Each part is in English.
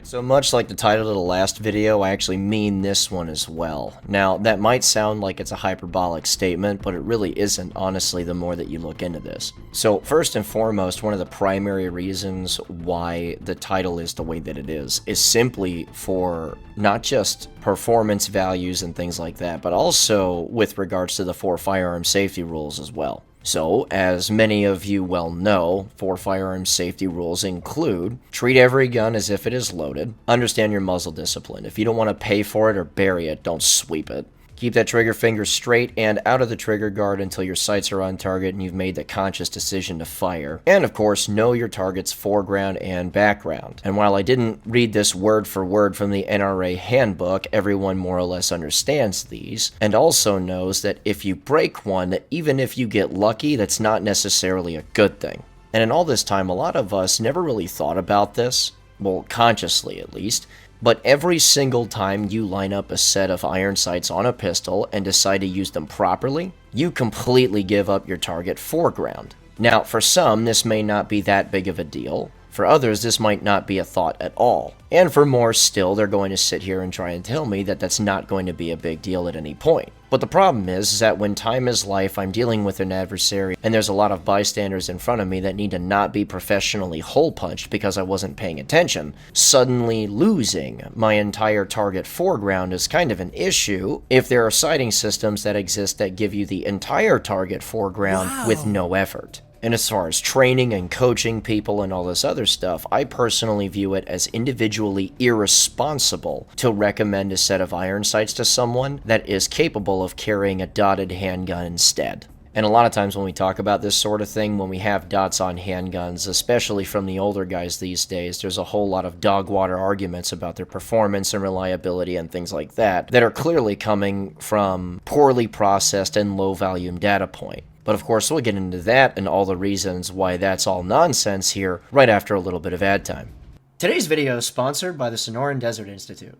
Alright, so much like the title of the last video, I actually mean this one as well. Now, that might sound like it's a hyperbolic statement, but it really isn't, honestly, the more that you look into this. So, first and foremost, one of the primary reasons why the title is the way that it is simply for not just performance values and things like that, but also with regards to the 4 firearm safety rules as well. So, as many of you well know, 4 firearms safety rules include: treat every gun as if it is loaded, understand your muzzle discipline. If you don't want to pay for it or bury it, don't sweep it. Keep that trigger finger straight and out of the trigger guard until your sights are on target and you've made the conscious decision to fire. And of course, know your target's foreground and background. And while I didn't read this word for word from the NRA handbook, everyone more or less understands these, and also knows that if you break one, even if you get lucky, that's not necessarily a good thing. And in all this time, a lot of us never really thought about this, well, consciously at least. But every single time you line up a set of iron sights on a pistol and decide to use them properly, you completely give up your target foreground. Now, for some, this may not be that big of a deal. For others, this might not be a thought at all. And for more still, they're going to sit here and try and tell me that that's not going to be a big deal at any point. But the problem is that when time is life, I'm dealing with an adversary, and there's a lot of bystanders in front of me that need to not be professionally hole-punched because I wasn't paying attention. Suddenly losing my entire target foreground is kind of an issue if there are sighting systems that exist that give you the entire target foreground with no effort. And as far as training and coaching people and all this other stuff, I personally view it as individually irresponsible to recommend a set of iron sights to someone that is capable of carrying a dotted handgun instead. And a lot of times when we talk about this sort of thing, when we have dots on handguns, especially from the older guys these days, there's a whole lot of dog water arguments about their performance and reliability and things like that that are clearly coming from poorly processed and low-volume data point. But of course, we'll get into that and all the reasons why that's all nonsense here right after a little bit of ad time. Today's video is sponsored by the Sonoran Desert Institute.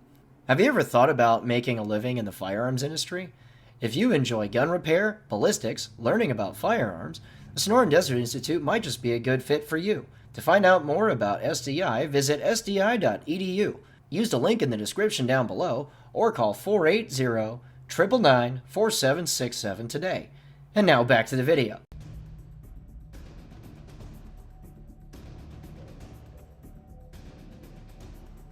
Have you ever thought about making a living in the firearms industry? If you enjoy gun repair, ballistics, learning about firearms, the Sonoran Desert Institute might just be a good fit for you. To find out more about SDI, visit sdi.edu. Use the link in the description down below or call 480-999-4767 today. And now back to the video.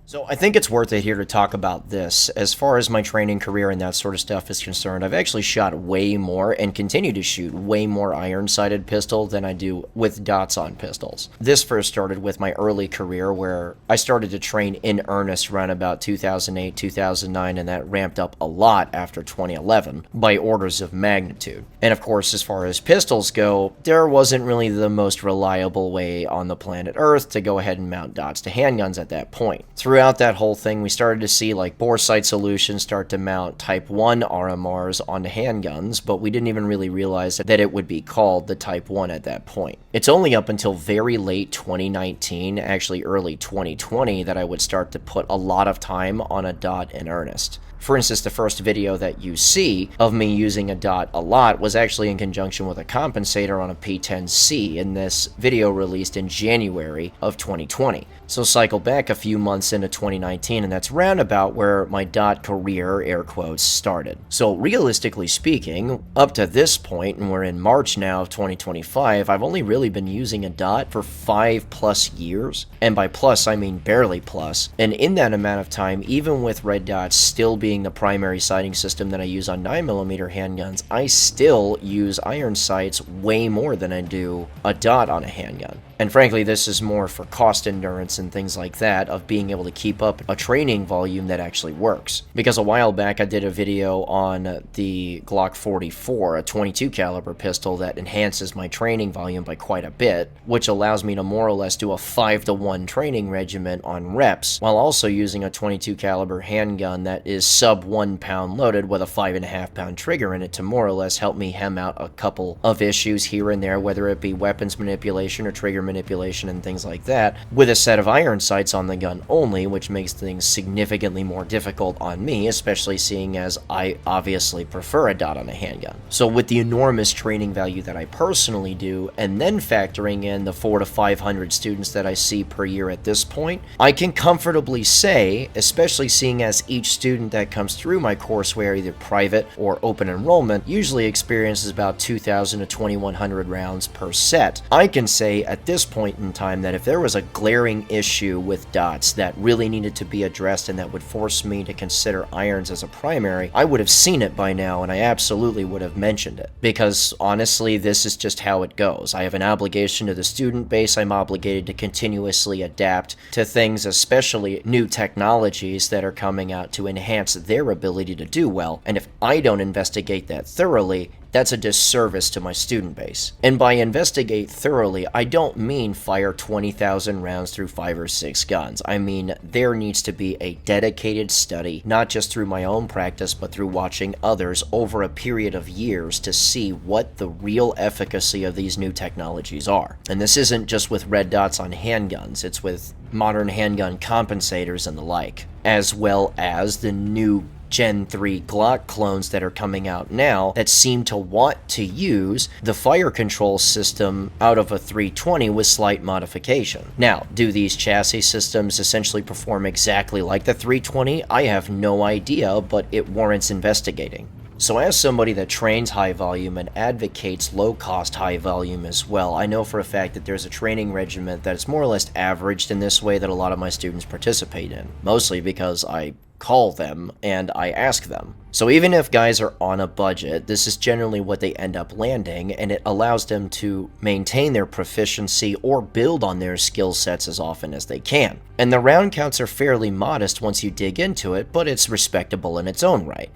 So I think it's worth it here to talk about this. As far as my training career and that sort of stuff is concerned, I've actually shot way more and continue to shoot way more iron-sighted pistol than I do with dots on pistols. This first started with my early career where I started to train in earnest around about 2008, 2009, and that ramped up a lot after 2011 by orders of magnitude. And of course, as far as pistols go, there wasn't really the most reliable way on the planet Earth to go ahead and mount dots to handguns at that point. Throughout that whole thing, we started to see like bore sight solutions start to mount Type 1 RMRs onto handguns, but we didn't even really realize that it would be called the Type 1 at that point. It's only up until very late 2019, actually early 2020, that I would start to put a lot of time on a dot in earnest. For instance, the first video that you see of me using a dot a lot was actually in conjunction with a compensator on a P10C in this video released in January of 2020. So cycle back a few months into 2019, and that's roundabout where my dot career, air quotes, started. So realistically speaking, up to this point, and we're in March now of 2025, I've only really been using a dot for 5+ years. And by plus, I mean barely plus. And in that amount of time, even with red dots still being the primary sighting system that I use on 9mm handguns, I still use iron sights way more than I do a dot on a handgun. And frankly, this is more for cost endurance and things like that, of being able to keep up a training volume that actually works. Because a while back I did a video on the Glock 44, a 22 caliber pistol that enhances my training volume by quite a bit, which allows me to more or less do a 5-to-1 training regimen on reps, while also using a 22 caliber handgun that is sub 1 pound loaded with a 5.5 pound trigger in it to more or less help me hem out a couple of issues here and there, whether it be weapons manipulation or trigger manipulation and things like that, with a set of iron sights on the gun only, which makes things significantly more difficult on me, especially seeing as I obviously prefer a dot on a handgun. So with the enormous training value that I personally do, and then factoring in the 400 to 500 students that I see per year at this point, I can comfortably say, especially seeing as each student that comes through my courseware, either private or open enrollment, usually experiences about 2,000 to 2,100 rounds per set, I can say at this point in time that if there was a glaring issue with dots that really needed to be addressed and that would force me to consider irons as a primary, I would have seen it by now, and I absolutely would have mentioned it. Because honestly, this is just how it goes. I have an obligation to the student base. I'm obligated to continuously adapt to things, especially new technologies that are coming out to enhance their ability to do well, and if I don't investigate that thoroughly, that's a disservice to my student base. And by investigate thoroughly, I don't mean fire 20,000 rounds through 5 or 6 guns. I mean there needs to be a dedicated study, not just through my own practice, but through watching others over a period of years to see what the real efficacy of these new technologies are. And this isn't just with red dots on handguns, it's with modern handgun compensators and the like, as well as the new Gen 3 Glock clones that are coming out now that seem to want to use the fire control system out of a 320 with slight modification. Now, do these chassis systems essentially perform exactly like the 320? I have no idea, but it warrants investigating. So as somebody that trains high volume and advocates low-cost high volume as well, I know for a fact that there's a training regimen that is more or less averaged in this way that a lot of my students participate in, mostly because I call them and I ask them. So even if guys are on a budget, this is generally what they end up landing, and it allows them to maintain their proficiency or build on their skill sets as often as they can. And the round counts are fairly modest once you dig into it, but it's respectable in its own right.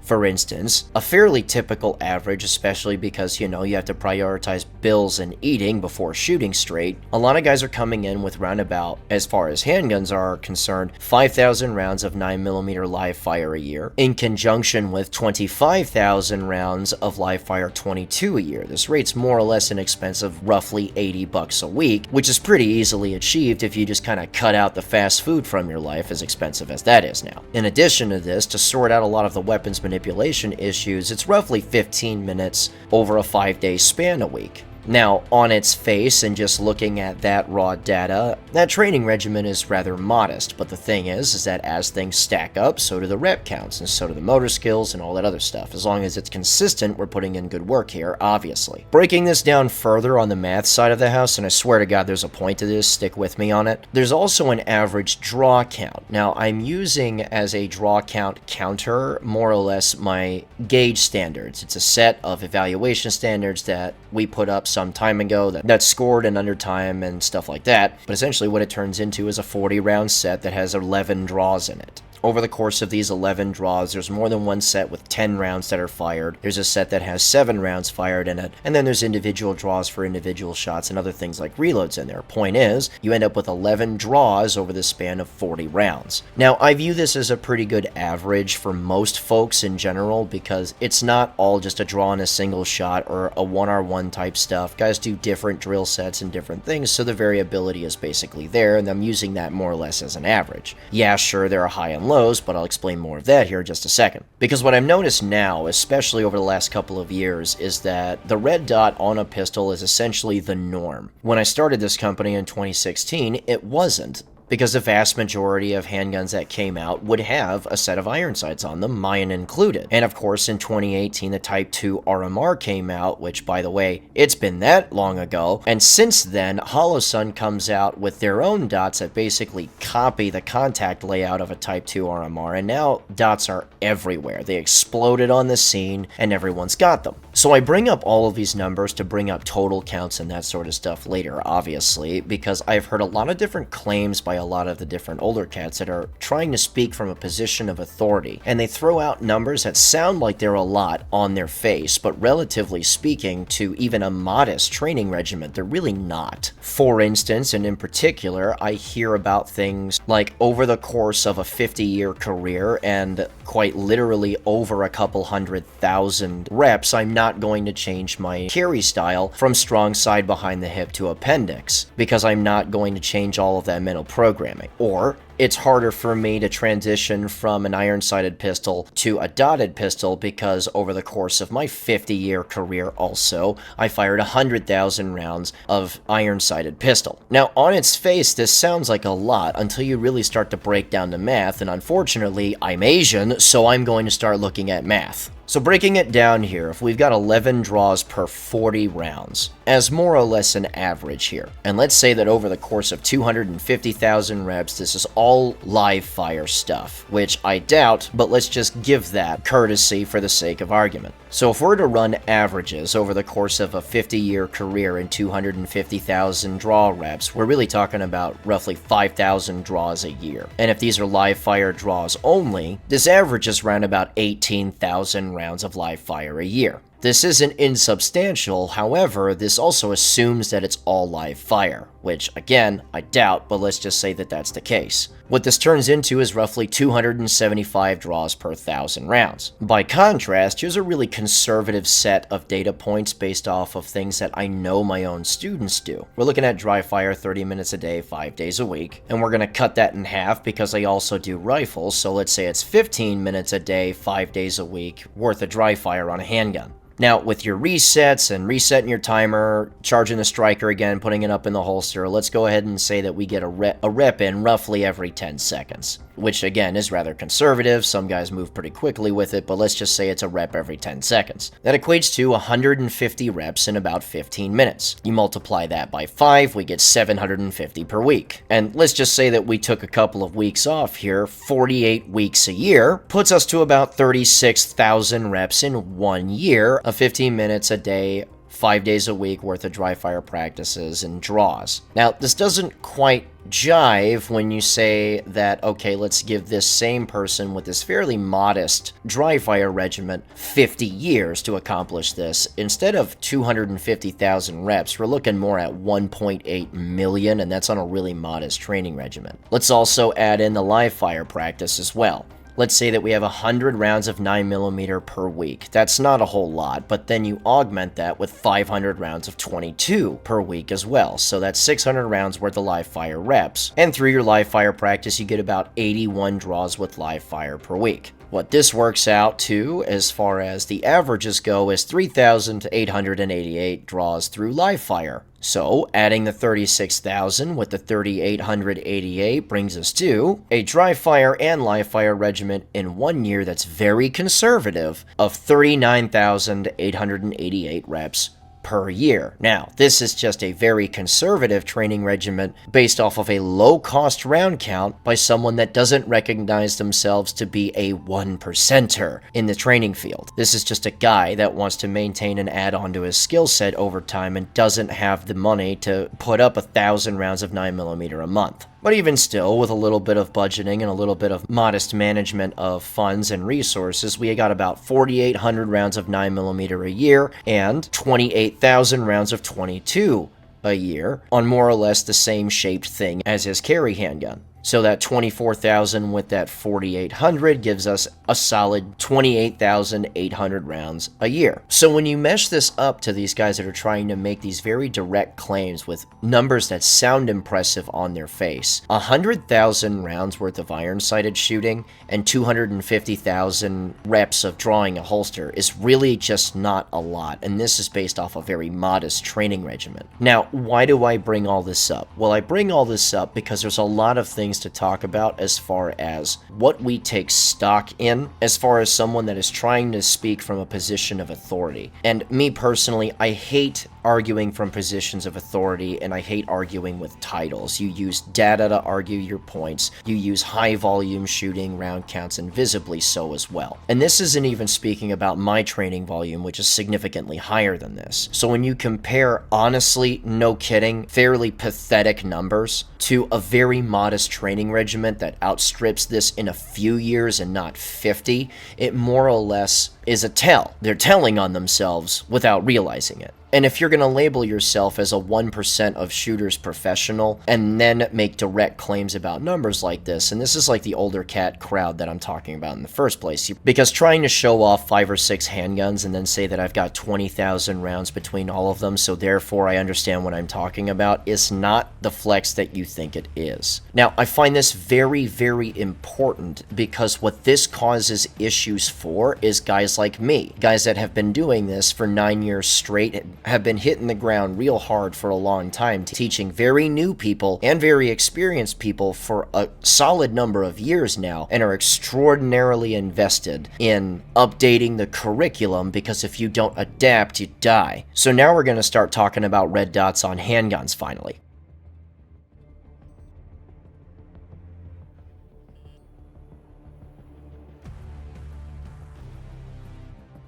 For instance, a fairly typical average, especially because, you have to prioritize bills and eating before shooting straight, a lot of guys are coming in with roundabout, as far as handguns are concerned, 5,000 rounds of 9mm live fire a year, in conjunction with 25,000 rounds of live fire 22 a year. This rate's more or less an expense of roughly $80 a week, which is pretty easily achieved if you just kind of cut out the fast food from your life, as expensive as that is now. In addition to this, to sort out a lot of the weapons manipulation issues, it's roughly 15 minutes over a 5-day span a week. Now, on its face, and just looking at that raw data, that training regimen is rather modest, but the thing is that as things stack up, so do the rep counts, and so do the motor skills and all that other stuff. As long as it's consistent, we're putting in good work here, obviously. Breaking this down further on the math side of the house, and I swear to God there's a point to this, stick with me on it, there's also an average draw count. Now, I'm using as a draw count counter, more or less, my gauge standards. It's a set of evaluation standards that we put up some time ago that's scored in under time and stuff like that, but essentially what it turns into is a 40-round set that has 11 draws in it. Over the course of these 11 draws, there's more than one set with 10 rounds that are fired, there's a set that has 7 rounds fired in it, and then there's individual draws for individual shots and other things like reloads in there. Point is, you end up with 11 draws over the span of 40 rounds. Now, I view this as a pretty good average for most folks in general, because it's not all just a draw in a single shot or a 1R1 type stuff. Guys do different drill sets and different things, so the variability is basically there, and I'm using that more or less as an average. Yeah, sure, there are high and lows, but I'll explain more of that here in just a second. Because what I've noticed now, especially over the last couple of years, is that the red dot on a pistol is essentially the norm. When I started this company in 2016, it wasn't, because the vast majority of handguns that came out would have a set of iron sights on them, mine included. And of course, in 2018, the Type 2 RMR came out, which, by the way, it's been that long ago. And since then, Holosun comes out with their own dots that basically copy the contact layout of a Type 2 RMR, and now dots are everywhere. They exploded on the scene, and everyone's got them. So I bring up all of these numbers to bring up total counts and that sort of stuff later, obviously, because I've heard a lot of different claims by a lot of the different older cats that are trying to speak from a position of authority, and they throw out numbers that sound like they're a lot on their face, but relatively speaking to even a modest training regimen, they're really not. For instance, and in particular, I hear about things like over the course of a 50-year career and quite literally over a couple 100,000 reps, I'm not going to change my carry style from strong side behind the hip to appendix because I'm not going to change all of that mental programming. Or it's harder for me to transition from an iron-sighted pistol to a dotted pistol because over the course of my 50-year career also, I fired 100,000 rounds of iron-sighted pistol. Now, on its face, this sounds like a lot until you really start to break down the math, and unfortunately, I'm Asian, so I'm going to start looking at math. So breaking it down here, if we've got 11 draws per 40 rounds, as more or less an average here, and let's say that over the course of 250,000 reps, this is all live fire stuff, which I doubt, but let's just give that courtesy for the sake of argument. So if we're to run averages over the course of a 50-year career in 250,000 draw reps, we're really talking about roughly 5,000 draws a year. And if these are live fire draws only, this averages around about 18,000 rounds of live fire a year. This isn't insubstantial, however, this also assumes that it's all live fire, which, again, I doubt, but let's just say that that's the case. What this turns into is roughly 275 draws per 1,000 rounds. By contrast, here's a really conservative set of data points based off of things that I know my own students do. We're looking at dry fire 30 minutes a day, 5 days a week, and we're going to cut that in half because I also do rifles, so let's say it's 15 minutes a day, 5 days a week worth of dry fire on a handgun. Now, with your resets and resetting your timer, charging the striker again, putting it up in the holster, let's go ahead and say that we get a rep in roughly every 10 seconds, which again is rather conservative. Some guys move pretty quickly with it, but let's just say it's a rep every 10 seconds. That equates to 150 reps in about 15 minutes. You multiply that by 5, we get 750 per week. And let's just say that we took a couple of weeks off here, 48 weeks a year, puts us to about 36,000 reps in 1 year of 15 minutes a day, 5 days a week worth of dry fire practices and draws. Now, this doesn't quite jive when you say that, okay, let's give this same person with this fairly modest dry fire regimen 50 years to accomplish this. Instead of 250,000 reps, we're looking more at 1.8 million, and that's on a really modest training regimen. Let's also add in the live fire practice as well. Let's say that we have 100 rounds of 9mm per week. That's not a whole lot, but then you augment that with 500 rounds of 22 per week as well. So that's 600 rounds worth of live fire reps. And through your live fire practice, you get about 81 draws with live fire per week. What this works out to, as far as the averages go, is 3,888 draws through live fire. So, adding the 36,000 with the 3,888 brings us to a dry fire and live fire regimen in 1 year that's very conservative of 39,888 reps per year. Now, this is just a very conservative training regimen based off of a low-cost round count by someone that doesn't recognize themselves to be a 1%er in the training field. This is just a guy that wants to maintain and add on to his skill set over time and doesn't have the money to put up 1,000 rounds of 9mm a month. But even still, with a little bit of budgeting and a little bit of modest management of funds and resources, we got about 4,800 rounds of 9mm a year and 28,000 rounds of 22 a year on more or less the same shaped thing as his carry handgun. So that 24,000 with that 4,800 gives us a solid 28,800 rounds a year. So when you mesh this up to these guys that are trying to make these very direct claims with numbers that sound impressive on their face, 100,000 rounds worth of iron-sighted shooting and 250,000 reps of drawing a holster is really just not a lot, and this is based off a very modest training regimen. Now, why do I bring all this up? Well, I bring all this up because there's a lot of things things to talk about as far as what we take stock in, as far as someone that is trying to speak from a position of authority. And me personally, I hate arguing from positions of authority, and I hate arguing with titles. You use data to argue your points. You use high volume shooting, round counts, and visibly so as well. And this isn't even speaking about my training volume, which is significantly higher than this. So when you compare, honestly, no kidding, fairly pathetic numbers to a very modest training regimen that outstrips this in a few years and not 50, it more or less is a tell. They're telling on themselves without realizing it. And if you're going to label yourself as a 1% of shooters professional and then make direct claims about numbers like this, and this is like the older cat crowd that I'm talking about in the first place, because trying to show off 5 or 6 handguns and then say that I've got 20,000 rounds between all of them, so therefore I understand what I'm talking about, is not the flex that you think it is. Now, I find this very, very important because what this causes issues for is guys like me, guys that have been doing this for 9 years straight, have been hitting the ground real hard for a long time, teaching very new people and very experienced people for a solid number of years now, and are extraordinarily invested in updating the curriculum, because if you don't adapt, you die. So now we're going to start talking about red dots on handguns finally.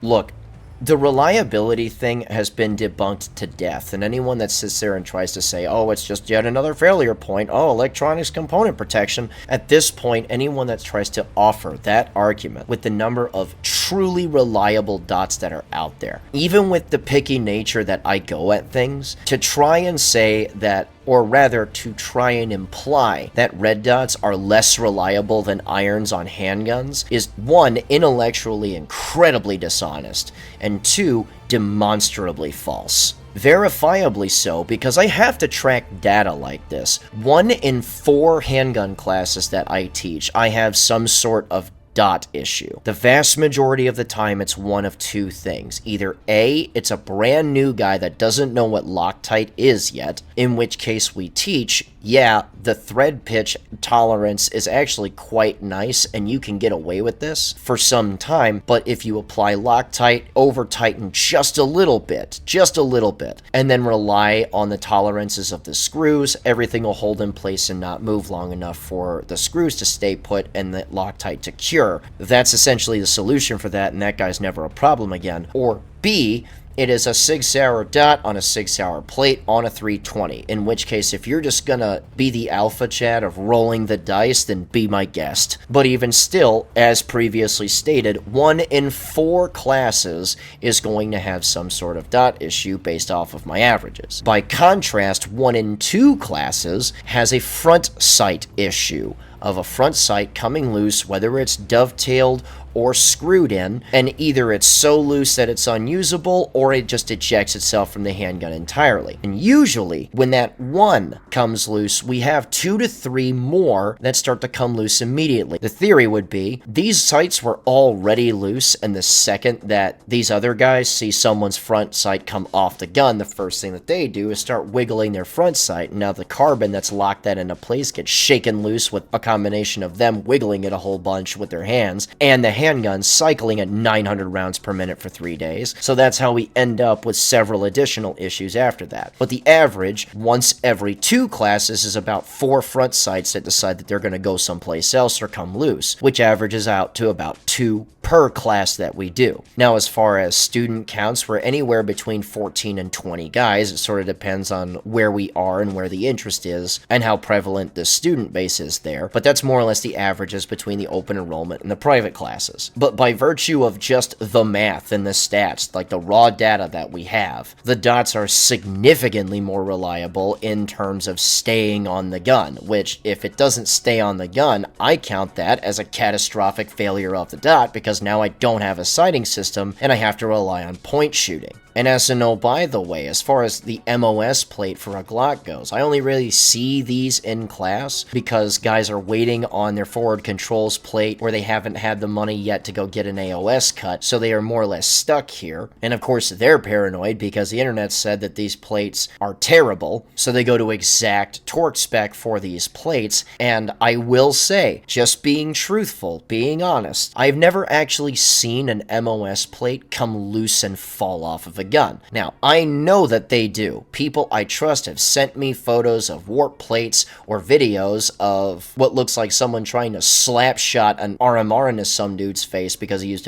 Look, the reliability thing has been debunked to death, and anyone that sits there and tries to say, oh, it's just yet another failure point, oh, electronics component protection, at this point, anyone that tries to offer that argument with the number of truly reliable dots that are out there, even with the picky nature that I go at things, to try and say that, or rather to try and imply that red dots are less reliable than irons on handguns, is 1, intellectually incredibly dishonest, and 2, demonstrably false. Verifiably so, because I have to track data like this. 1 in 4 handgun classes that I teach, I have some sort of dot issue. The vast majority of the time, it's one of 2 things. Either A, it's a brand new guy that doesn't know what Loctite is yet, in which case we teach, yeah, the thread pitch tolerance is actually quite nice and you can get away with this for some time, but if you apply Loctite, over tighten just a little bit, and then rely on the tolerances of the screws, everything will hold in place and not move long enough for the screws to stay put and the Loctite to cure. That's essentially the solution for that, and that guy's never a problem again. Or B, it is a Sig Sauer dot on a Sig Sauer plate on a 320, in which case, if you're just gonna be the alpha chat of rolling the dice, then be my guest. But even still, as previously stated, 1 in 4 classes is going to have some sort of dot issue based off of my averages. By contrast, 1 in 2 classes has a front sight issue, of a front sight coming loose, whether it's dovetailed or screwed in, and either it's so loose that it's unusable, or it just ejects itself from the handgun entirely. And usually, when that one comes loose, we have 2 to 3 more that start to come loose immediately. The theory would be, these sights were already loose, and the second that these other guys see someone's front sight come off the gun, the first thing that they do is start wiggling their front sight, and now the carbon that's locked that into place gets shaken loose with a combination of them wiggling it a whole bunch with their hands, and the handgun cycling at 900 rounds per minute for 3 days. So that's how we end up with several additional issues after that. But the average, once every 2 classes, is about 4 front sights that decide that they're going to go someplace else or come loose, which averages out to about 2 per class that we do. Now, as far as student counts, we're anywhere between 14 and 20 guys. It sort of depends on where we are and where the interest is and how prevalent the student base is there. But that's more or less the averages between the open enrollment and the private classes. But by virtue of just the math and the stats, like the raw data that we have, the dots are significantly more reliable in terms of staying on the gun, which, if it doesn't stay on the gun, I count that as a catastrophic failure of the dot, because now I don't have a sighting system and I have to rely on point shooting. And as a note, by the way, as far as the MOS plate for a Glock goes, I only really see these in class because guys are waiting on their forward controls plate where they haven't had the money yet to go get an AOS cut, so they are more or less stuck here. And of course, they're paranoid because the internet said that these plates are terrible, so they go to exact torque spec for these plates. And I will say, just being truthful, being honest, I've never actually seen an MOS plate come loose and fall off of a gun. Now, I know that they do. People I trust have sent me photos of warp plates or videos of what looks like someone trying to slap shot an RMR into some dude's face because he used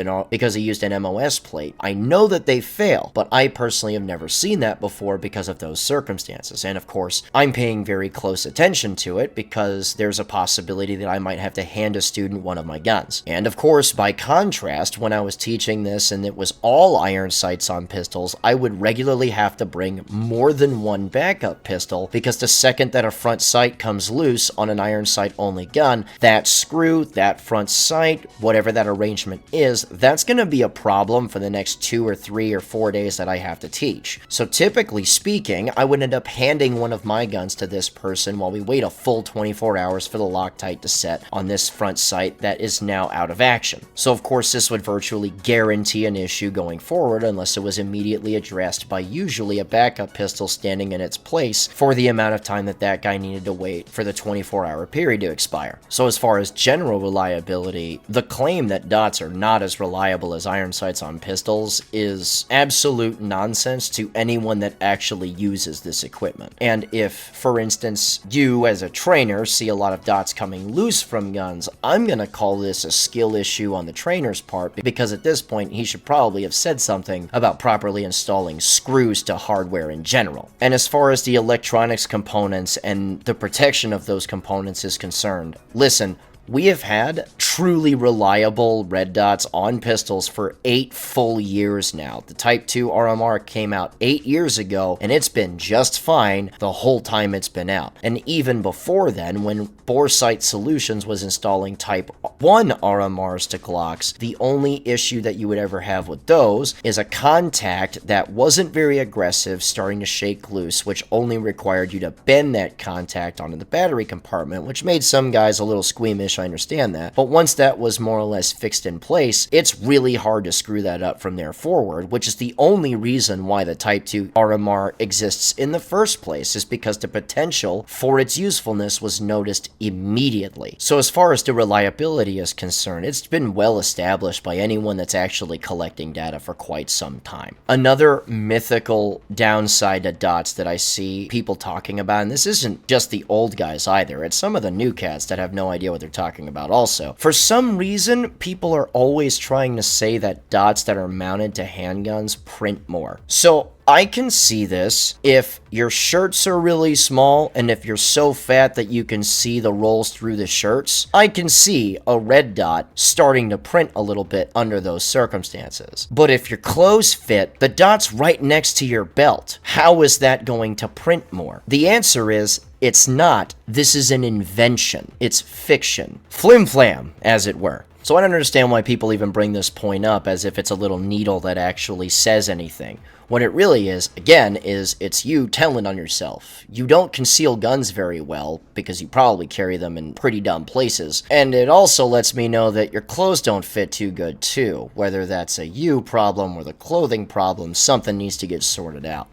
an MOS plate. I know that they fail, but I personally have never seen that before because of those circumstances. And of course, I'm paying very close attention to it because there's a possibility that I might have to hand a student one of my guns. And of course, by contrast, when I was teaching this and it was all iron sights on pistols, I would regularly have to bring more than one backup pistol because the second that a front sight comes loose on an iron sight only gun, that screw, that front sight, whatever that arrangement is, that's going to be a problem for the next 2 or 3 or 4 days that I have to teach. So typically speaking, I would end up handing one of my guns to this person while we wait a full 24 hours for the Loctite to set on this front sight that is now out of action. So of course this would virtually guarantee an issue going forward unless it was immediately addressed by usually a backup pistol standing in its place for the amount of time that that guy needed to wait for the 24-hour period to expire. So as far as general reliability, the claim that dots are not as reliable as iron sights on pistols is absolute nonsense to anyone that actually uses this equipment. And if, for instance, you as a trainer see a lot of dots coming loose from guns, I'm gonna call this a skill issue on the trainer's part because at this point he should probably have said something about properly installing screws to hardware in general. And as far as the electronics components and the protection of those components is concerned, listen, we have had truly reliable red dots on pistols for 8 full years now. The Type 2 RMR came out 8 years ago, and it's been just fine the whole time it's been out. And even before then, when Boresight Solutions was installing Type 1 RMRs to Glocks, the only issue that you would ever have with those is a contact that wasn't very aggressive starting to shake loose, which only required you to bend that contact onto the battery compartment, which made some guys a little squeamish. I understand that. But once that was more or less fixed in place, it's really hard to screw that up from there forward, which is the only reason why the Type 2 RMR exists in the first place, is because the potential for its usefulness was noticed immediately. So as far as the reliability is concerned, it's been well established by anyone that's actually collecting data for quite some time. Another mythical downside to dots that I see people talking about, and this isn't just the old guys either, it's some of the new cats that have no idea what they're talking about also. For some reason, people are always trying to say that dots that are mounted to handguns print more. So I can see this if your shirts are really small and if you're so fat that you can see the rolls through the shirts. I can see a red dot starting to print a little bit under those circumstances. But if your clothes fit, the dot's right next to your belt. How is that going to print more? The answer is it's not. This is an invention. It's fiction. Flim-flam, as it were. So I don't understand why people even bring this point up as if it's a little needle that actually says anything. What it really is, again, is it's you telling on yourself. You don't conceal guns very well, because you probably carry them in pretty dumb places. And it also lets me know that your clothes don't fit too good, too. Whether that's a you problem or the clothing problem, something needs to get sorted out.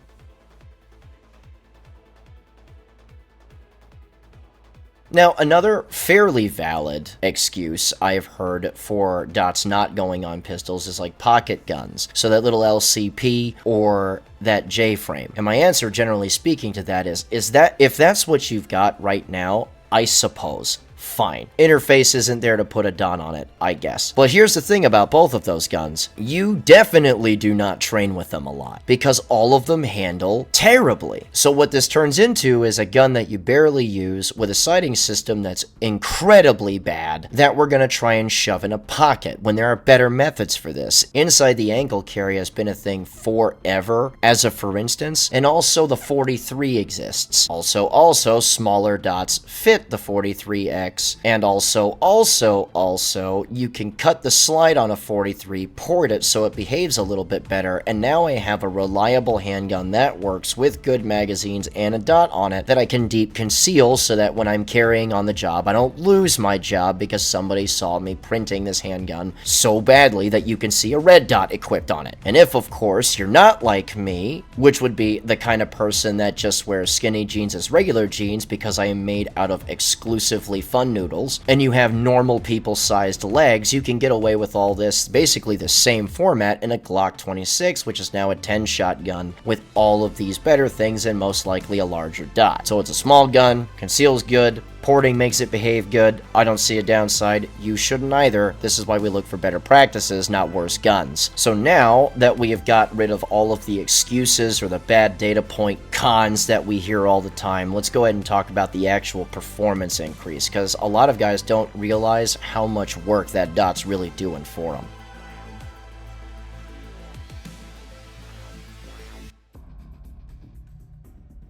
Now, another fairly valid excuse I've heard for dots not going on pistols is like pocket guns. So that little LCP or that J-frame. And my answer, generally speaking, to that is that if that's what you've got right now, I suppose. Fine. Interface isn't there to put a dot on it, I guess. But here's the thing about both of those guns. You definitely do not train with them a lot, because all of them handle terribly. So what this turns into is a gun that you barely use with a sighting system that's incredibly bad that we're going to try and shove in a pocket when there are better methods for this. Inside the ankle carry has been a thing forever, as a for instance, and also the 43 exists. Also, smaller dots fit the 43X 26, and also, you can cut the slide on a 43, port it so it behaves a little bit better, and now I have a reliable handgun that works with good magazines and a dot on it that I can deep conceal so that when I'm carrying on the job, I don't lose my job because somebody saw me printing this handgun so badly that you can see a red dot equipped on it. And if, of course, you're not like me, which would be the kind of person that just wears skinny jeans as regular jeans because I am made out of exclusively fun noodles, and you have normal people-sized legs, you can get away with all this, basically the same format, in a Glock 26, which is now a 10-shot gun with all of these better things and most likely a larger dot. So it's a small gun, conceals good, porting makes it behave good. I don't see a downside. You shouldn't either. This is why we look for better practices, not worse guns. So now that we have got rid of all of the excuses or the bad data point cons that we hear all the time, let's go ahead and talk about the actual performance increase, because a lot of guys don't realize how much work that dot's really doing for them.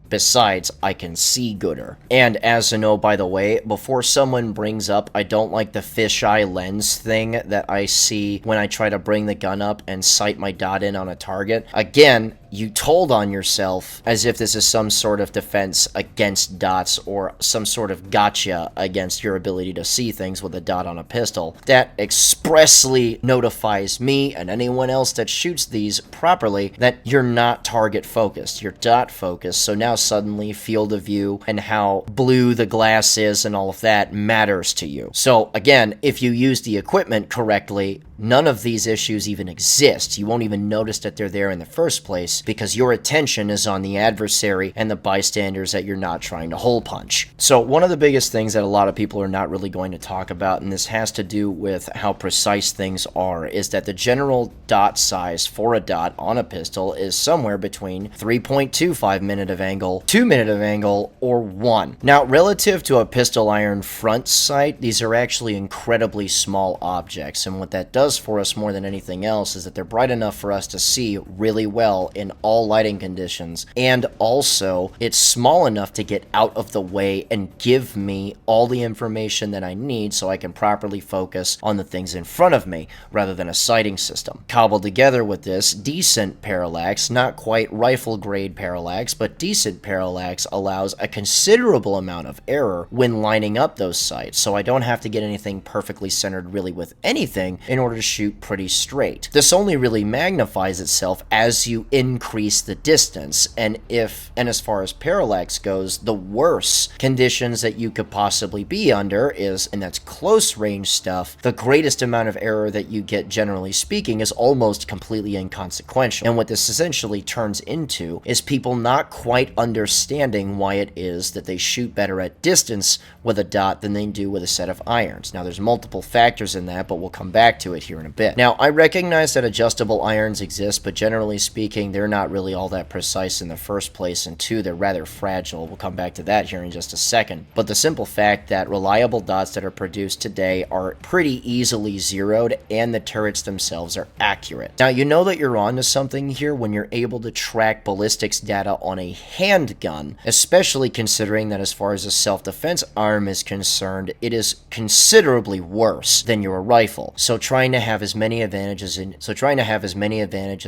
Besides, I can see gooder. And as a note, by the way, before someone brings up, I don't like the fisheye lens thing that I see when I try to bring the gun up and sight my dot in on a target. Again, you told on yourself as if this is some sort of defense against dots or some sort of gotcha against your ability to see things with a dot on a pistol. That expressly notifies me and anyone else that shoots these properly that you're not target focused, you're dot focused. So now suddenly field of view and how blue the glass is and all of that matters to you. So again, if you use the equipment correctly, none of these issues even exist. You won't even notice that they're there in the first place because your attention is on the adversary and the bystanders that you're not trying to hole punch. So one of the biggest things that a lot of people are not really going to talk about, and this has to do with how precise things are, is that the general dot size for a dot on a pistol is somewhere between 3.25 minute of angle, 2 minute of angle, or 1. Now, relative to a pistol iron front sight, these are actually incredibly small objects, and what that does for us more than anything else is that they're bright enough for us to see really well in all lighting conditions, and also it's small enough to get out of the way and give me all the information that I need so I can properly focus on the things in front of me rather than a sighting system. Cobbled together with this, decent parallax, not quite rifle grade parallax, but decent parallax allows a considerable amount of error when lining up those sights, so I don't have to get anything perfectly centered really with anything in order to shoot pretty straight. This only really magnifies itself as you increase the distance, and as far as parallax goes, the worse conditions that you could possibly be under is, and that's close range stuff, the greatest amount of error that you get, generally speaking, is almost completely inconsequential. And what this essentially turns into is people not quite understanding why it is that they shoot better at distance with a dot than they do with a set of irons. Now, there's multiple factors in that, but we'll come back to it here in a bit. Now, I recognize that adjustable irons exist, but generally speaking, they're not really all that precise in the first place, and two, they're rather fragile. We'll come back to that here in just a second. But the simple fact that reliable dots that are produced today are pretty easily zeroed, and the turrets themselves are accurate. Now, you know that you're onto something here when you're able to track ballistics data on a handgun, especially considering that as far as a self-defense arm is concerned, it is considerably worse than your rifle. So trying to have as many advantages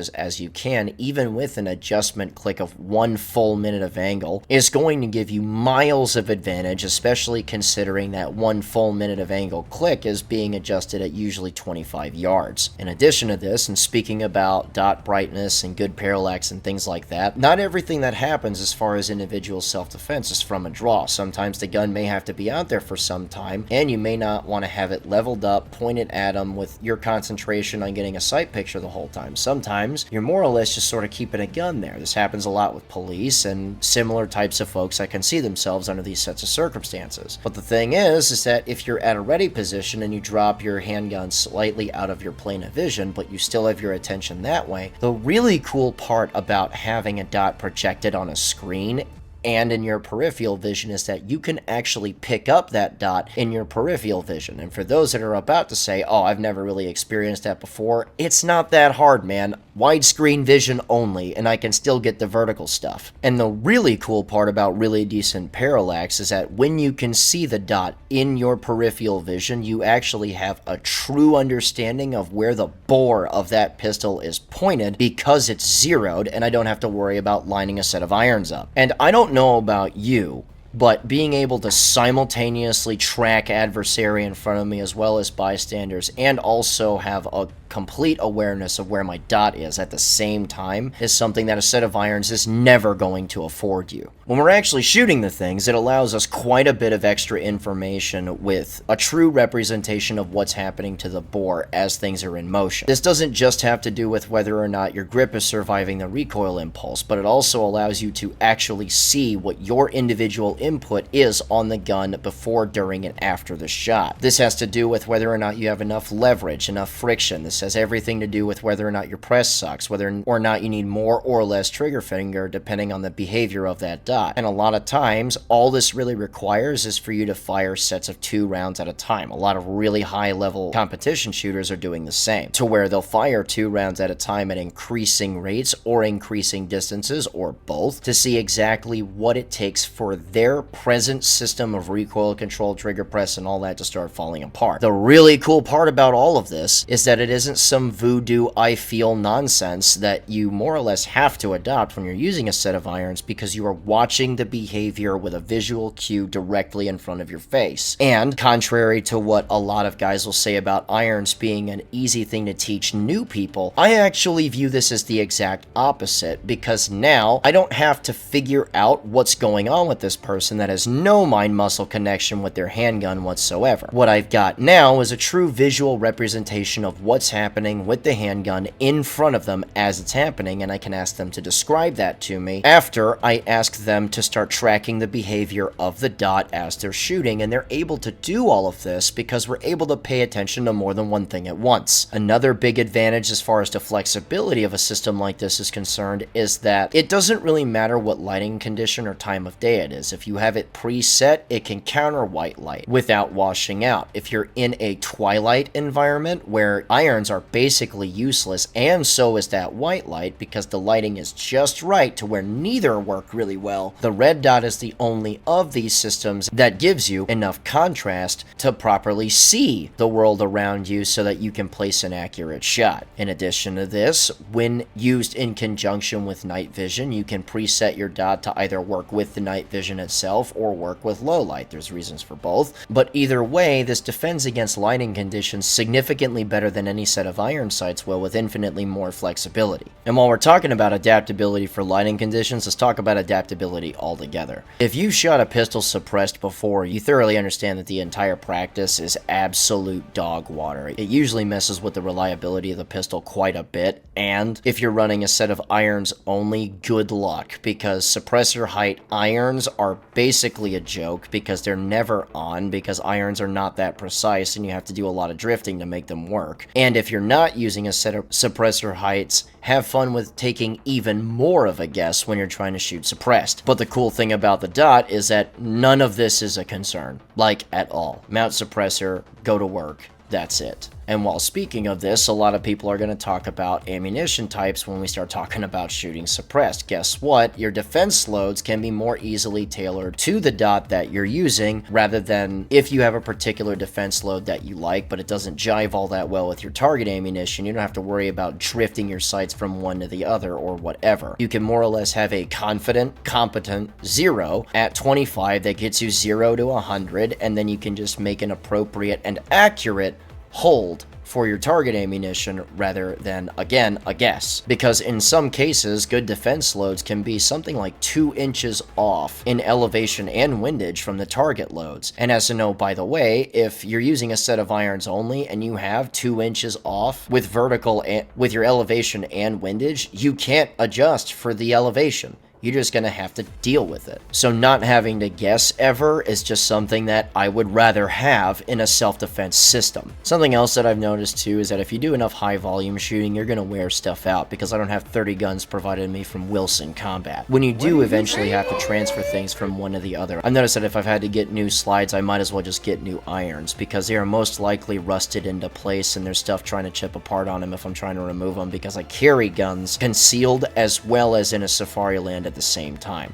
as you can, even with an adjustment click of 1 full minute of angle, is going to give you miles of advantage, especially considering that 1 full minute of angle click is being adjusted at usually 25 yards. In addition to this, and speaking about dot brightness and good parallax and things like that, not everything that happens as far as individual self-defense is from a draw. Sometimes the gun may have to be out there for some time, and you may not want to have it leveled up, pointed at them with your concentration on getting a sight picture the whole time. Sometimes you're more or less just sort of keeping a gun there. This happens a lot with police and similar types of folks that can see themselves under these sets of circumstances. But the thing is that if you're at a ready position and you drop your handgun slightly out of your plane of vision, but you still have your attention that way, the really cool part about having a dot projected on a screen and in your peripheral vision is that you can actually pick up that dot in your peripheral vision. And for those that are about to say, oh, I've never really experienced that before, it's not that hard, man. Widescreen vision only, and I can still get the vertical stuff. And the really cool part about really decent parallax is that when you can see the dot in your peripheral vision, you actually have a true understanding of where the bore of that pistol is pointed because it's zeroed, and I don't have to worry about lining a set of irons up. And I don't know about you, but being able to simultaneously track adversary in front of me as well as bystanders and also have a complete awareness of where my dot is at the same time is something that a set of irons is never going to afford you. When we're actually shooting the things, it allows us quite a bit of extra information with a true representation of what's happening to the bore as things are in motion. This doesn't just have to do with whether or not your grip is surviving the recoil impulse, but it also allows you to actually see what your individual input is on the gun before, during, and after the shot. This has to do with whether or not you have enough leverage, enough friction. This has everything to do with whether or not your press sucks, whether or not you need more or less trigger finger depending on the behavior of that dot. And a lot of times, all this really requires is for you to fire sets of 2 rounds at a time. A lot of really high-level competition shooters are doing the same, to where they'll fire 2 rounds at a time at increasing rates or increasing distances, or both, to see exactly what it takes for their present system of recoil control, trigger press, and all that to start falling apart. The really cool part about all of this is that it isn't some voodoo I feel nonsense that you more or less have to adopt when you're using a set of irons, because you are watching the behavior with a visual cue directly in front of your face. And contrary to what a lot of guys will say about irons being an easy thing to teach new people, I actually view this as the exact opposite, because now I don't have to figure out what's going on with this person that has no mind-muscle connection with their handgun whatsoever. What I've got now is a true visual representation of what's happening with the handgun in front of them as it's happening, and I can ask them to describe that to me after I ask them to start tracking the behavior of the dot as they're shooting, and they're able to do all of this because we're able to pay attention to more than one thing at once. Another big advantage as far as the flexibility of a system like this is concerned is that it doesn't really matter what lighting condition or time of day it is. If you have it preset, it can counter white light without washing out. If you're in a twilight environment where irons are basically useless, and so is that white light because the lighting is just right to where neither work really well, the red dot is the only of these systems that gives you enough contrast to properly see the world around you so that you can place an accurate shot. In addition to this, when used in conjunction with night vision, you can preset your dot to either work with the night vision itself or work with low light. There's reasons for both, but either way, this defends against lighting conditions significantly better than any set of iron sights will, with infinitely more flexibility. And while we're talking about adaptability for lighting conditions, let's talk about adaptability altogether. If you shot a pistol suppressed before, you thoroughly understand that the entire practice is absolute dog water. It usually messes with the reliability of the pistol quite a bit, and if you're running a set of irons only, good luck, because suppressor height irons are basically a joke because they're never on, because irons are not that precise and you have to do a lot of drifting to make them work. And if you're not using a set of suppressor heights, have fun with taking even more of a guess when you're trying to shoot suppressed. But the cool thing about the dot is that none of this is a concern, like at all. Mount suppressor, go to work, that's it. And while speaking of this, a lot of people are going to talk about ammunition types when we start talking about shooting suppressed. Guess what? Your defense loads can be more easily tailored to the dot that you're using, rather than if you have a particular defense load that you like, but it doesn't jive all that well with your target ammunition, you don't have to worry about drifting your sights from one to the other or whatever. You can more or less have a confident, competent 0 at 25 that gets you 0 to 100, and then you can just make an appropriate and accurate hold for your target ammunition rather than, again, a guess. Because in some cases, good defense loads can be something like 2 inches off in elevation and windage from the target loads. And as a note, by the way, if you're using a set of irons only and you have 2 inches off with vertical with your elevation and windage, you can't adjust for the elevation. You're just going to have to deal with it. So not having to guess ever is just something that I would rather have in a self-defense system. Something else that I've noticed too is that if you do enough high volume shooting, you're going to wear stuff out, because I don't have 30 guns provided to me from Wilson Combat. When you do eventually have to transfer things from one to the other, I've noticed that if I've had to get new slides, I might as well just get new irons, because they are most likely rusted into place and there's stuff trying to chip apart on them if I'm trying to remove them, because I carry guns concealed as well as in a safari land at the same time.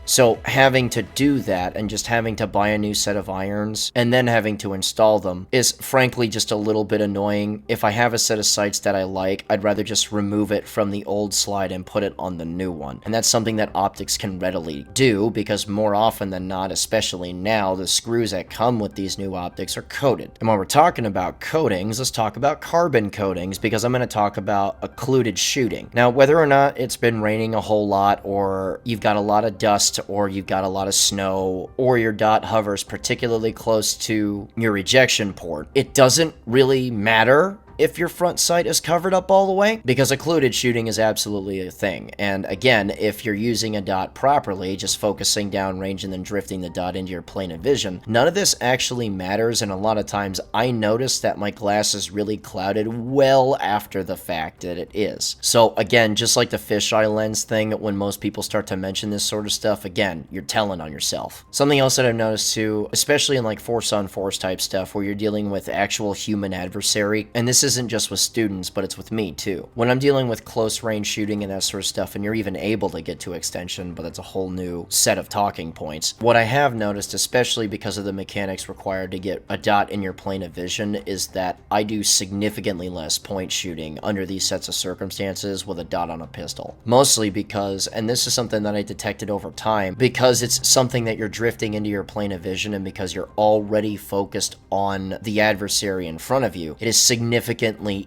So having to do that and just having to buy a new set of irons and then having to install them is frankly just a little bit annoying. If I have a set of sights that I like, I'd rather just remove it from the old slide and put it on the new one. And that's something that optics can readily do, because more often than not, especially now, the screws that come with these new optics are coated. And when we're talking about coatings, let's talk about carbon coatings, because I'm going to talk about occluded shooting. Now, whether or not it's been raining a whole lot, or you've got a lot of dust, or you've got a lot of snow, or your dot hovers particularly close to your ejection port, it doesn't really matter if your front sight is covered up all the way, because occluded shooting is absolutely a thing. And again, if you're using a dot properly, just focusing down range and then drifting the dot into your plane of vision, none of this actually matters. And a lot of times I notice that my glass is really clouded well after the fact that it is. So again, just like the fisheye lens thing, when most people start to mention this sort of stuff, again, you're telling on yourself. Something else that I've noticed too, especially in like force on force type stuff where you're dealing with actual human adversary, and this isn't just with students, but it's with me too. When I'm dealing with close range shooting and that sort of stuff, and you're even able to get to extension, but that's a whole new set of talking points. What I have noticed, especially because of the mechanics required to get a dot in your plane of vision, is that I do significantly less point shooting under these sets of circumstances with a dot on a pistol. Mostly because, and this is something that I detected over time, because it's something that you're drifting into your plane of vision, and because you're already focused on the adversary in front of you, it is significantly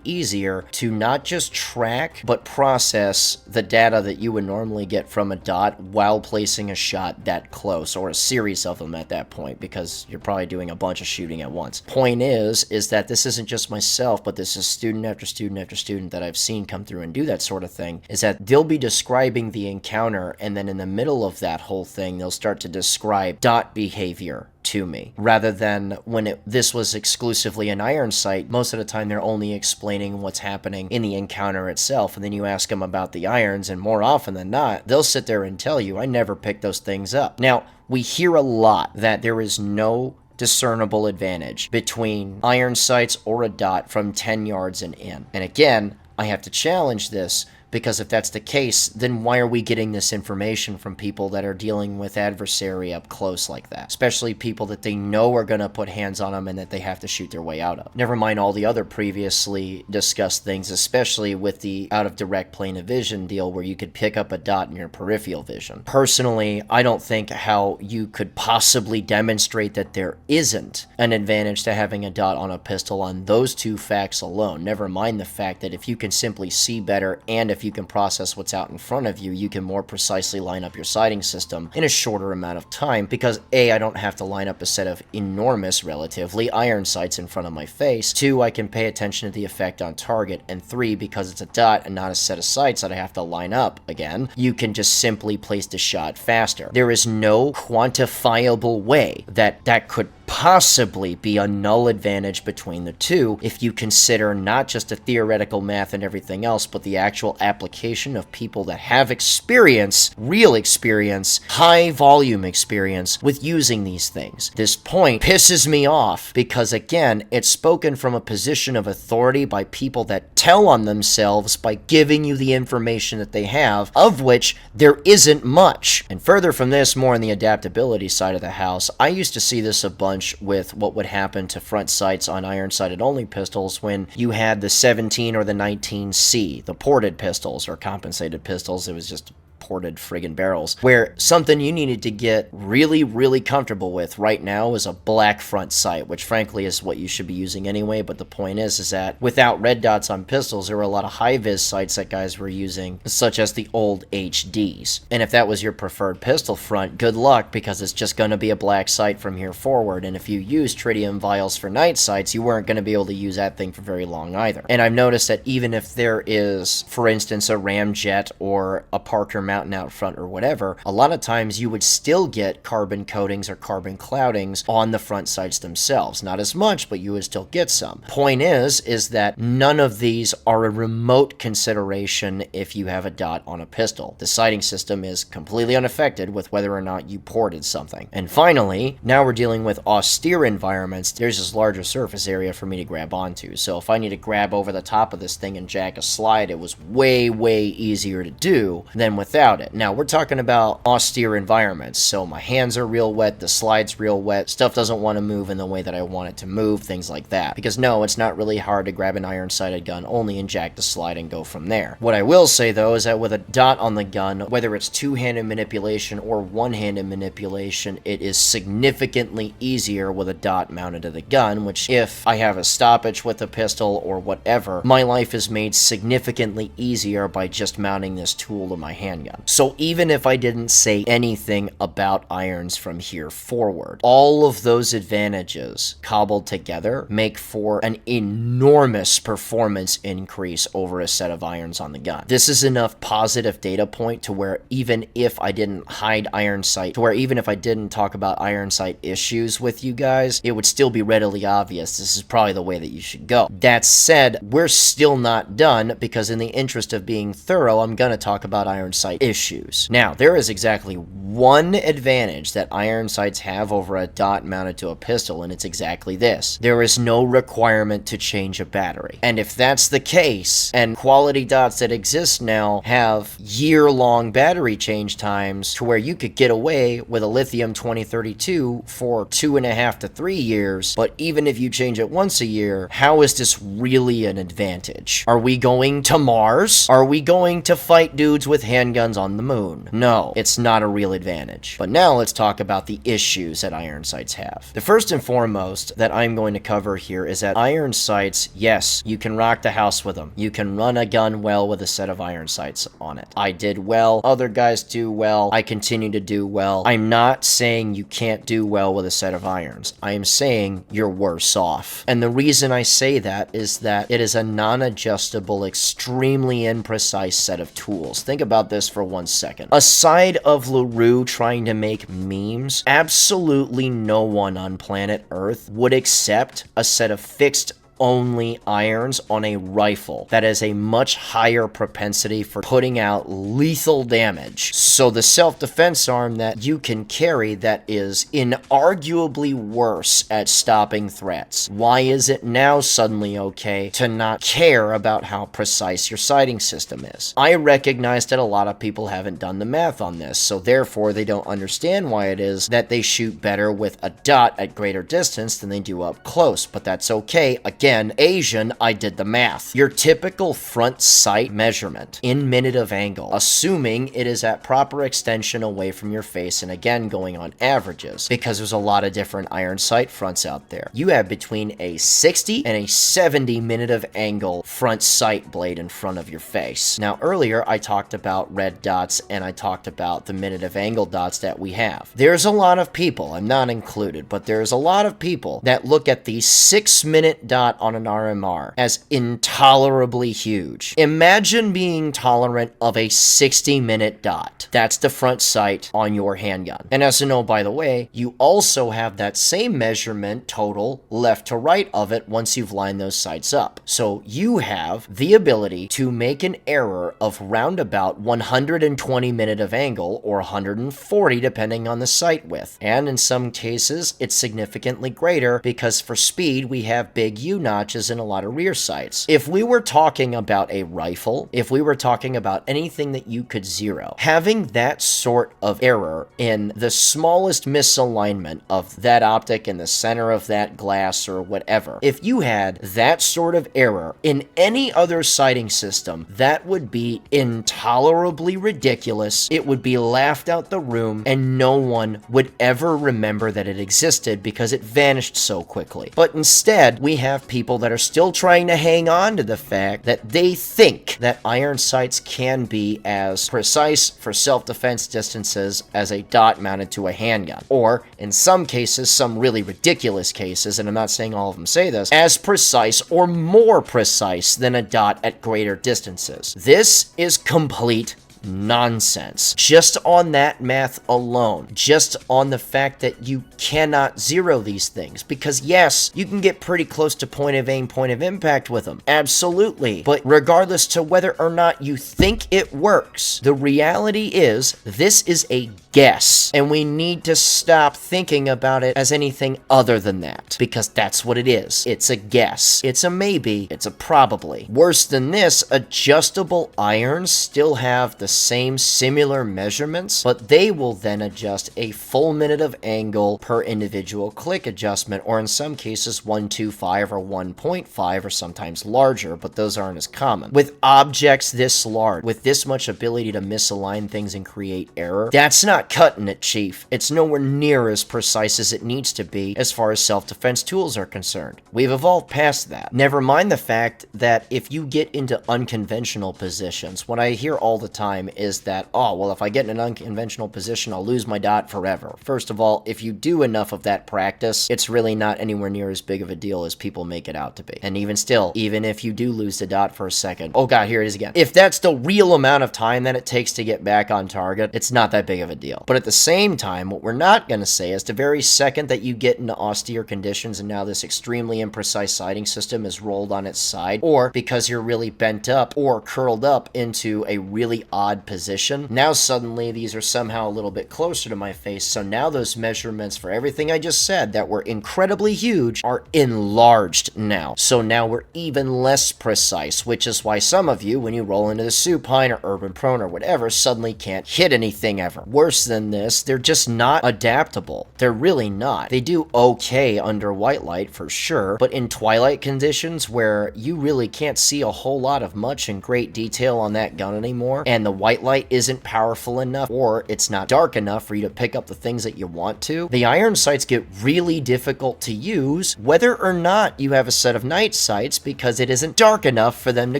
easier to not just track, but process the data that you would normally get from a dot while placing a shot that close, or a series of them at that point, because you're probably doing a bunch of shooting at once. Point is that this isn't just myself, but this is student after student after student that I've seen come through and do that sort of thing, is that they'll be describing the encounter, and then in the middle of that whole thing, they'll start to describe dot behavior to me, rather than when this was exclusively an iron sight. Most of the time they're only explaining what's happening in the encounter itself, and then you ask them about the irons, and more often than not, they'll sit there and tell you, I never picked those things up. Now, we hear a lot that there is no discernible advantage between iron sights or a dot from 10 yards and in. And again, I have to challenge this, because if that's the case, then why are we getting this information from people that are dealing with adversary up close like that? Especially people that they know are going to put hands on them and that they have to shoot their way out of. Never mind all the other previously discussed things, especially with the out of direct plane of vision deal where you could pick up a dot in your peripheral vision. Personally, I don't think how you could possibly demonstrate that there isn't an advantage to having a dot on a pistol on those two facts alone. Never mind the fact that if you can simply see better, and if you can process what's out in front of you, you can more precisely line up your sighting system in a shorter amount of time, because A, I don't have to line up a set of enormous, relatively, iron sights in front of my face. 2, I can pay attention to the effect on target. And 3, because it's a dot and not a set of sights that I have to line up again, you can just simply place the shot faster. There is no quantifiable way that could possibly be a null advantage between the two if you consider not just the theoretical math and everything else, but the actual application of people that have experience, real experience, high volume experience with using these things. This point pisses me off because, again, it's spoken from a position of authority by people that tell on themselves by giving you the information that they have, of which there isn't much. And further from this, more on the adaptability side of the house, I used to see this a bunch with what would happen to front sights on iron-sighted only pistols when you had the 17 or the 19C, the ported pistols or compensated pistols. It was just imported friggin' barrels, where something you needed to get really, really comfortable with right now is a black front sight, which frankly is what you should be using anyway, but the point is that without red dots on pistols, there were a lot of high-vis sights that guys were using, such as the old HDs. And if that was your preferred pistol front, good luck, because it's just going to be a black sight from here forward, and if you use tritium vials for night sights, you weren't going to be able to use that thing for very long either. And I've noticed that even if there is, for instance, a ramjet or a Parker Mountain out front or whatever, a lot of times you would still get carbon coatings or carbon cloudings on the front sights themselves. Not as much, but you would still get some. Point is that none of these are a remote consideration if you have a dot on a pistol. The sighting system is completely unaffected with whether or not you ported something. And finally, now we're dealing with austere environments. There's this larger surface area for me to grab onto. So if I need to grab over the top of this thing and jack a slide, it was way, way easier to do than without it. Now, we're talking about austere environments. So my hands are real wet, the slide's real wet, stuff doesn't want to move in the way that I want it to move, things like that. Because no, it's not really hard to grab an iron-sighted gun only and jack the slide and go from there. What I will say though is that with a dot on the gun, whether it's two-handed manipulation or one-handed manipulation, it is significantly easier with a dot mounted to the gun, which if I have a stoppage with a pistol or whatever, my life is made significantly easier by just mounting this tool to my handgun. So even if I didn't say anything about irons from here forward, all of those advantages cobbled together make for an enormous performance increase over a set of irons on the gun. This is enough positive data point to where even if I didn't hide iron sight, to where even if I didn't talk about iron sight issues with you guys, it would still be readily obvious this is probably the way that you should go. That said, we're still not done, because in the interest of being thorough, I'm going to talk about iron sight issues. Now, there is exactly one advantage that iron sights have over a dot mounted to a pistol, and it's exactly this. There is no requirement to change a battery. And if that's the case, and quality dots that exist now have year-long battery change times to where you could get away with a lithium 2032 for 2.5 to 3 years, but even if you change it once a year, how is this really an advantage? Are we going to Mars? Are we going to fight dudes with handguns on the moon? No, it's not a real advantage. But now let's talk about the issues that iron sights have. The first and foremost that I'm going to cover here is that iron sights, yes, you can rock the house with them. You can run a gun well with a set of iron sights on it. I did well. Other guys do well. I continue to do well. I'm not saying you can't do well with a set of irons. I am saying you're worse off. And the reason I say that is that it is a non-adjustable, extremely imprecise set of tools. Think about this for 1 second. Aside of LaRue trying to make memes, absolutely no one on planet Earth would accept a set of fixed only irons on a rifle that has a much higher propensity for putting out lethal damage. So the self-defense arm that you can carry that is inarguably worse at stopping threats, why is it now suddenly okay to not care about how precise your sighting system is? I recognize that a lot of people haven't done the math on this, so therefore they don't understand why it is that they shoot better with a dot at greater distance than they do up close, but that's okay. Again, Asian, I did the math. Your typical front sight measurement in minute of angle, assuming it is at proper extension away from your face, and again going on averages, because there's a lot of different iron sight fronts out there. You have between a 60 and a 70 minute of angle front sight blade in front of your face. Now earlier I talked about red dots and I talked about the minute of angle dots that we have. There's a lot of people, I'm not included, but there's a lot of people that look at the 6-minute dot on an RMR as intolerably huge. Imagine being tolerant of a 60-minute dot. That's the front sight on your handgun. And as a note, by the way, you also have that same measurement total left to right of it once you've lined those sights up. So you have the ability to make an error of roundabout 120 minute of angle or 140 depending on the sight width. And in some cases, it's significantly greater because for speed, we have big U notches in a lot of rear sights. If we were talking about a rifle, if we were talking about anything that you could zero, having that sort of error in the smallest misalignment of that optic in the center of that glass or whatever, if you had that sort of error in any other sighting system, that would be intolerably ridiculous. It would be laughed out the room, and no one would ever remember that it existed because it vanished so quickly. But instead, we have people that are still trying to hang on to the fact that they think that iron sights can be as precise for self-defense distances as a dot mounted to a handgun, or in some cases, some really ridiculous cases, and I'm not saying all of them say this, as precise or more precise than a dot at greater distances. This is complete nonsense. Just on that math alone, just on the fact that you cannot zero these things, because yes, you can get pretty close to point of aim, point of impact with them, absolutely, but regardless to whether or not you think it works, the reality is this is a guess, and we need to stop thinking about it as anything other than that, because that's what it is. It's a guess, it's a maybe, it's a probably. Worse than this, adjustable irons still have the same similar measurements, but they will then adjust a full minute of angle per individual click adjustment, or in some cases 1.25 or 1.5, or sometimes larger, but those aren't as common. With objects this large, with this much ability to misalign things and create error, that's not cutting it, Chief. It's nowhere near as precise as it needs to be as far as self-defense tools are concerned. We've evolved past that. Never mind the fact that if you get into unconventional positions, what I hear all the time is that, oh, well, if I get in an unconventional position, I'll lose my dot forever. First of all, if you do enough of that practice, it's really not anywhere near as big of a deal as people make it out to be. And even still, even if you do lose the dot for a second, oh god, here it is again. If that's the real amount of time that it takes to get back on target, it's not that big of a deal. But at the same time, what we're not going to say is the very second that you get into austere conditions and now this extremely imprecise sighting system is rolled on its side, or because you're really bent up or curled up into a really odd position, now suddenly these are somehow a little bit closer to my face, so now those measurements for everything I just said that were incredibly huge are enlarged now. So now we're even less precise, which is why some of you, when you roll into the supine or urban prone or whatever, suddenly can't hit anything ever. Worse than this, they're just not adaptable. They're really not. They do okay under white light for sure, but in twilight conditions where you really can't see a whole lot of much in great detail on that gun anymore, and the white light isn't powerful enough, or it's not dark enough for you to pick up the things that you want to, the iron sights get really difficult to use whether or not you have a set of night sights, because it isn't dark enough for them to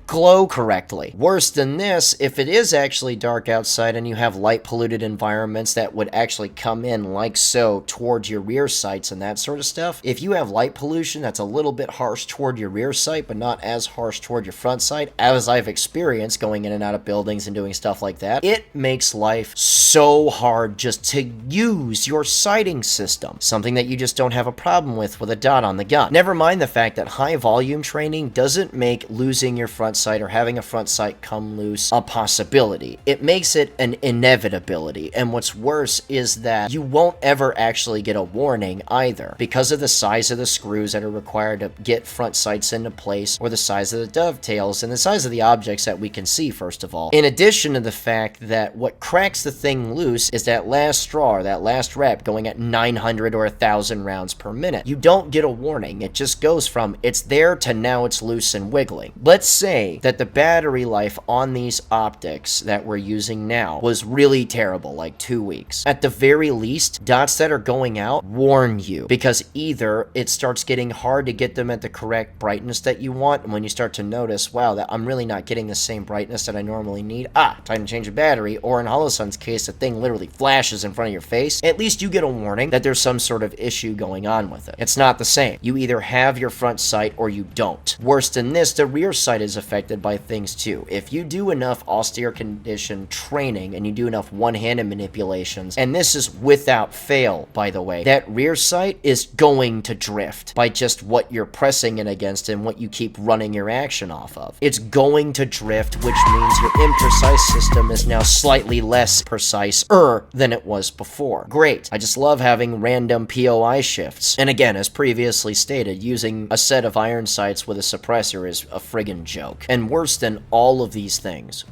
glow correctly. Worse than this, if it is actually dark outside and you have light polluted environments that would actually come in like so towards your rear sights and that sort of stuff, if you have light pollution that's a little bit harsh toward your rear sight but not as harsh toward your front sight, as I've experienced going in and out of buildings and doing stuff like that, it makes life so hard just to use your sighting system, something that you just don't have a problem with a dot on the gun. Never mind the fact that high volume training doesn't make losing your front sight or having a front sight come loose a possibility. It makes it an inevitability, and what's worse is that you won't ever actually get a warning either, because of the size of the screws that are required to get front sights into place, or the size of the dovetails, and the size of the objects that we can see, first of all. In addition to the fact that what cracks the thing loose is that last straw, or that last rep, going at 900 or 1,000 rounds per minute. You don't get a warning. It just goes from it's there to now it's loose and wiggling. Let's say that the battery life on these optics that we're using now was really terrible, like 2 weeks. At the very least, dots that are going out warn you, because either it starts getting hard to get them at the correct brightness that you want, and when you start to notice, wow, that I'm really not getting the same brightness that I normally need, time to change the battery, or in Holosun's case, the thing literally flashes in front of your face, at least you get a warning that there's some sort of issue going on with it. It's not the same. You either have your front sight or you don't. Worse than this, the rear sight is affected by things too. If you do enough austere condition training and you do enough one-handed manipulation manipulations, and this is without fail, by the way, that rear sight is going to drift by just what you're pressing it against and what you keep running your action off of. It's going to drift, which means your imprecise system is now slightly less precise-er than it was before. Great. I just love having random POI shifts. And again, as previously stated, using a set of iron sights with a suppressor is a friggin' joke. And worse than all of these things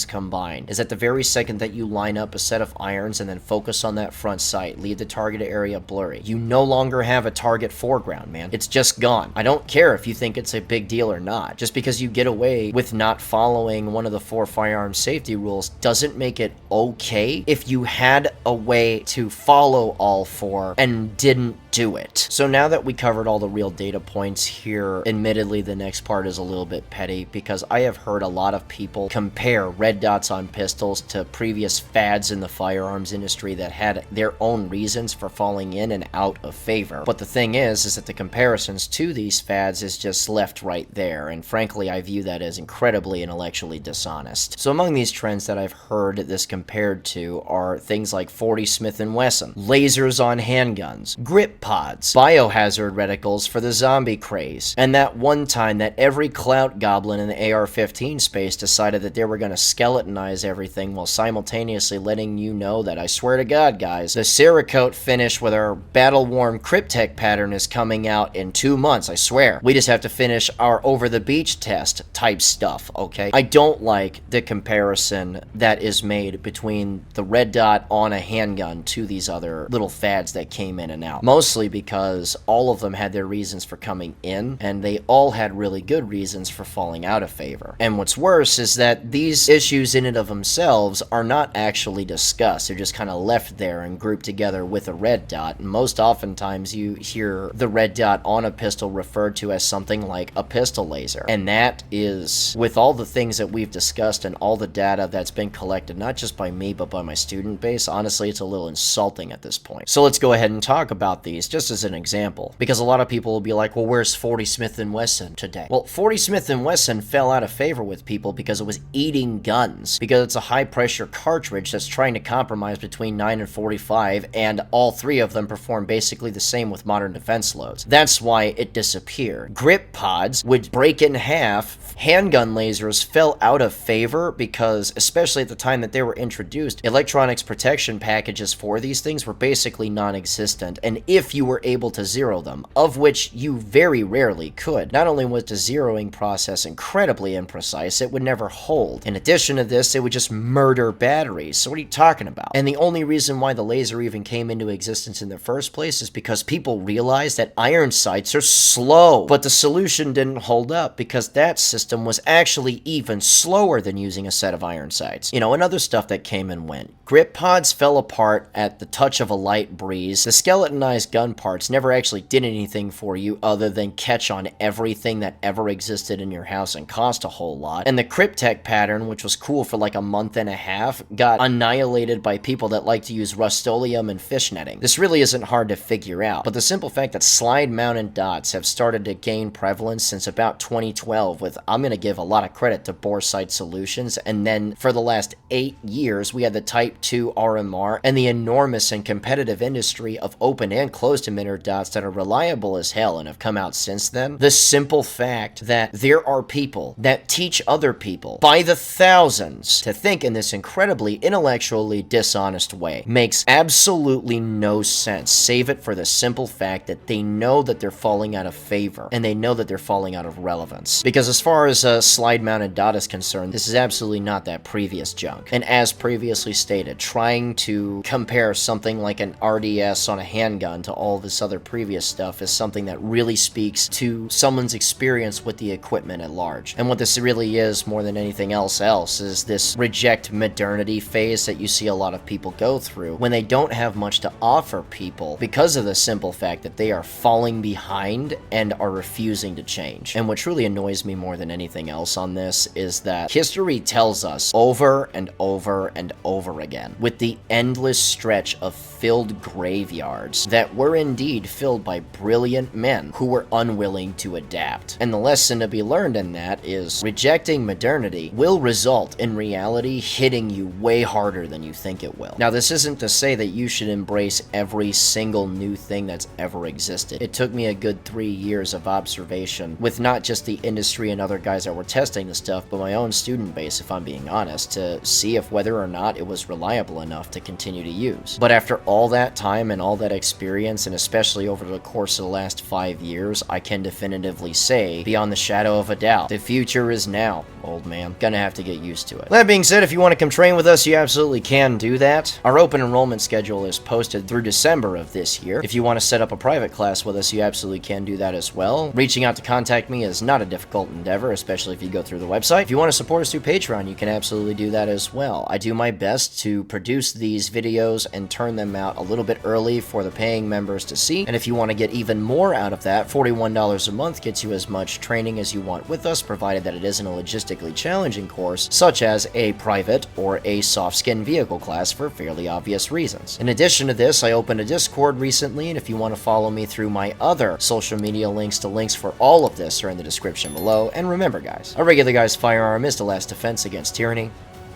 combined, is at the very second that you line up a set of irons and then focus on that front sight, leave the target area blurry, you no longer have a target foreground, man. It's just gone. I don't care if you think it's a big deal or not. Just because you get away with not following one of the 4 firearm safety rules doesn't make it okay if you had a way to follow all 4 and didn't do it. So now that we covered all the real data points here, admittedly the next part is a little bit petty because I have heard a lot of people compare red dots on pistols to previous fads in the firearms industry that had their own reasons for falling in and out of favor. But the thing is that the comparisons to these fads is just left right there, and frankly I view that as incredibly intellectually dishonest. So among these trends that I've heard this compared to are things like 40 Smith & Wesson, lasers on handguns, grip pods, biohazard reticles for the zombie craze, and that one time that every clout goblin in the AR-15 space decided that they were going to skeletonize everything while simultaneously letting you know that, I swear to God, guys, the Cerakote finish with our battle-worn Cryptek pattern is coming out in 2 months, I swear. We just have to finish our over-the-beach test type stuff, okay? I don't like the comparison that is made between the red dot on a handgun to these other little fads that came in and out. Mostly because all of them had their reasons for coming in, and they all had really good reasons for falling out of favor. And what's worse is that these issues in and of themselves are not actually discussed. They're just kind of left there and grouped together with a red dot, and most oftentimes you hear the red dot on a pistol referred to as something like a pistol laser. And that is, with all the things that we've discussed and all the data that's been collected, not just by me but by my student base, honestly it's a little insulting at this point. So let's go ahead and talk about these just as an example, because a lot of people will be like, well, where's 40 Smith & Wesson today? Well, 40 Smith & Wesson fell out of favor with people because it was eating guns, because it's a high pressure cartridge that's trying to compromise between 9 and 45, and all 3 of them perform basically the same with modern defense loads. That's why it disappeared. Grip pods would break in half. Handgun lasers fell out of favor because, especially at the time that they were introduced, electronics protection packages for these things were basically non-existent, and if you were able to zero them, of which you very rarely could, not only was the zeroing process incredibly imprecise, it would never hold. In addition to this, it would just murder batteries. So what are you talking about? And the only reason why the laser even came into existence in the first place is because people realized that iron sights are slow. But the solution didn't hold up because that system was actually even slower than using a set of iron sights. You know, and other stuff that came and went. Grip pods fell apart at the touch of a light breeze. The skeletonized gun parts never actually did anything for you other than catch on everything that ever existed in your house and cost a whole lot. And the Cryptek pattern, which was cool for like a month and a half, got annihilated by people that like to use Rust-Oleum and fishnetting. This really isn't hard to figure out, but the simple fact that slide-mounted dots have started to gain prevalence since about 2012 with, I'm going to give a lot of credit to Bore Sight Solutions, and then for the last 8 years we had the Type 2 RMR and the enormous and competitive industry of open and closed emitter dots that are reliable as hell and have come out since then. The simple fact that there are people that teach other people by the thousands to think in this incredibly intellectually dishonest way makes absolutely no sense, save it for the simple fact that they know that they're falling out of favor and they know that they're falling out of relevance. Because as far as a slide-mounted dot is concerned, this is absolutely not that previous junk. And as previously stated, trying to compare something like an RDS on a handgun to all this other previous stuff is something that really speaks to someone's experience with the equipment at large. And what this really is, more than anything else, is this reject modernity phase that you see a lot of people go through when they don't have much to offer people because of the simple fact that they are falling behind and are refusing to change. And what truly annoys me more than anything else on this is that history tells us over and over and over again, with the endless stretch of filled graveyards, that we're were indeed filled by brilliant men who were unwilling to adapt. And the lesson to be learned in that is rejecting modernity will result in reality hitting you way harder than you think it will. Now, this isn't to say that you should embrace every single new thing that's ever existed. It took me a good 3 years of observation with not just the industry and other guys that were testing the stuff, but my own student base, if I'm being honest, to see if whether or not it was reliable enough to continue to use. But after all that time and all that experience, and especially over the course of the last 5 years, I can definitively say, beyond the shadow of a doubt, the future is now, old man. Gonna have to get used to it. That being said, if you want to come train with us, you absolutely can do that. Our open enrollment schedule is posted through December of this year. If you want to set up a private class with us, you absolutely can do that as well. Reaching out to contact me is not a difficult endeavor, especially if you go through the website. If you want to support us through Patreon, you can absolutely do that as well. I do my best to produce these videos and turn them out a little bit early for the paying members to see. And if you want to get even more out of that, $41 a month gets you as much training as you want with us, provided that it isn't a logistically challenging course, such as a private or a soft skin vehicle class for fairly obvious reasons. In addition to this, I opened a Discord recently, and if you want to follow me through my other social media links, the links for all of this are in the description below. And remember, guys, a regular guy's firearm is the last defense against tyranny.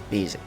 Be easy.